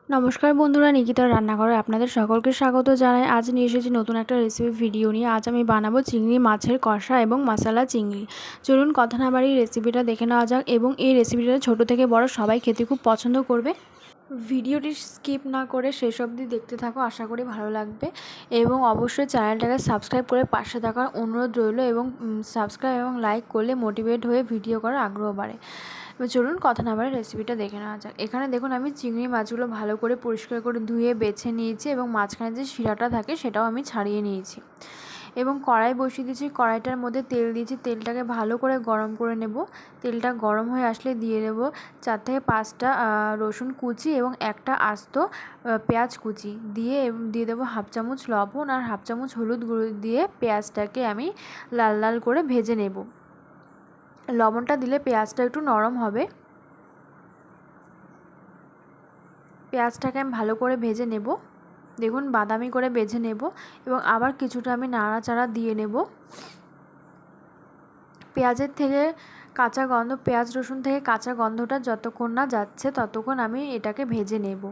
নমস্কার বন্ধুরা, নিকিতার রান্নাঘরে আপনাদের সকলকে স্বাগত জানাই। আজ নিয়ে এসেছি নতুন একটা রেসিপি ভিডিও নিয়ে। আজ আমি বানাবো চিংড়ি মাছের কষা এবং মশলা চিংড়ি। চলুন কথা না বাড়িয়ে রেসিপিটা দেখে নেওয়া যাক। এবং এই রেসিপিটা ছোট থেকে বড় সবাই খেতে খুব পছন্দ করবে। ভিডিওটি স্কিপ না করে শেষ অবধি দেখতে থাকো, আশা করি ভালো লাগবে। এবং অবশ্যই চ্যানেলটাকে সাবস্ক্রাইব করে পাশে থাকার অনুরোধ রইল। এবং সাবস্ক্রাইব এবং লাইক করলে মোটিভেট হয়ে ভিডিও করার আগ্রহ বাড়ে। এবার চলুন কথা না বাড়িয়ে রেসিপিটা দেখে নেওয়া যাক। এখানে দেখুন আমি চিংড়ি মাছগুলো ভালো করে পরিষ্কার করে ধুয়ে বেছে নিয়েছি এবং মাঝখানে যে শিরাটা থাকে সেটাও আমি ছাড়িয়ে নিয়েছি। এবং কড়াই বসিয়ে দিয়েছি, কড়াইটার মধ্যে তেল দিয়েছি, তেলটাকে ভালো করে গরম করে নেব। তেলটা গরম হয়ে আসলে দিয়ে দেব 4 থেকে 5টা রসুন কুচি এবং একটা আস্ত পেঁয়াজ কুচি দিয়ে দিয়ে দেবো হাফ চামচ লবণ আর হাফ চামচ হলুদ গুঁড়ো দিয়ে পেঁয়াজটাকে আমি লাল লাল করে ভেজে নেব। লবণটা দিলে পেঁয়াজটা একটু নরম হবে। পেঁয়াজটাকে আমি ভালো করে ভেজে নেব, দেখুন বাদামি করে ভেজে নেব। এবং আবার কিছুটা আমি নাড়াচাড়া দিয়ে নেব। পেঁয়াজের থেকে কাঁচা গন্ধ, পেঁয়াজ রসুন থেকে কাঁচা গন্ধটা যতক্ষণ না যাচ্ছে ততক্ষণ আমি এটাকে ভেজে নেব।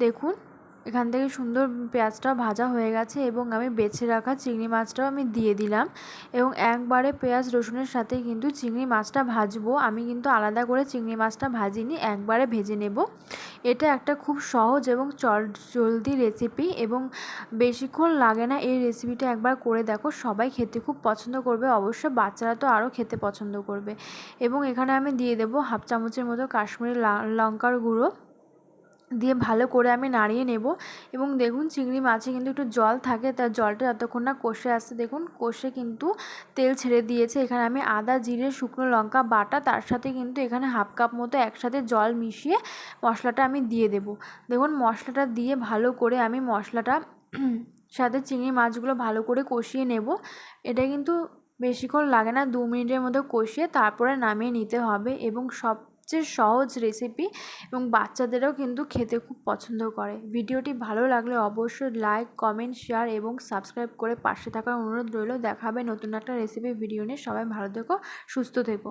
দেখুন এখান থেকে সুন্দর পেঁয়াজটা ভাজা হয়ে গেছে এবং আমি বেছে রাখা চিংড়ি মাছটাও আমি দিয়ে দিলাম। এবং একবারে পেঁয়াজ রসুনের সাথে কিন্তু চিংড়ি মাছটা ভাজবো, আমি কিন্তু আলাদা করে চিংড়ি মাছটা ভাজিনি, একবারে ভেজে নেব। এটা একটা খুব সহজ এবং জলদি রেসিপি এবং বেশিক্ষণ লাগে না। এই রেসিপিটা একবার করে দেখো, সবাই খেতে খুব পছন্দ করবে, অবশ্য বাচ্চারা তো আরও খেতে পছন্দ করবে। এবং এখানে আমি দিয়ে দেবো হাফ চামচের মতো কাশ্মীরি লঙ্কার গুঁড়ো দিয়ে ভালো করে আমি নাড়িয়ে নেব। এবং দেখুন চিংড়ি মাছে কিন্তু একটু জল থাকে, তার জলটা যতক্ষণ না কষে আসছে, দেখুন কষে কিন্তু তেল ছেড়ে দিয়েছে। এখানে আমি আদা জিরে শুকনো লঙ্কা বাটা, তার সাথে কিন্তু এখানে হাফ কাপ মতো একসাথে জল মিশিয়ে মশলাটা আমি দিয়ে দেব। দেখুন মশলাটা দিয়ে ভালো করে আমি মশলাটা সাথে চিংড়ি মাছগুলো ভালো করে কষিয়ে নেব। এটা কিন্তু বেশিক্ষণ লাগে না, 2 মিনিটের মতো কষিয়ে তারপরে নামিয়ে নিতে হবে। এবং সবচেয়ে সহজ রেসিপি এবং বাচ্চাদেরও কিন্তু খেতে খুব পছন্দ করে। ভিডিওটি ভালো লাগলে অবশ্যই লাইক কমেন্ট শেয়ার এবং সাবস্ক্রাইব করে পাশে থাকার অনুরোধ রইল। দেখা হবে নতুন একটা রেসিপি ভিডিও নিয়ে। সবাই ভালো থেকো, সুস্থ থেকো।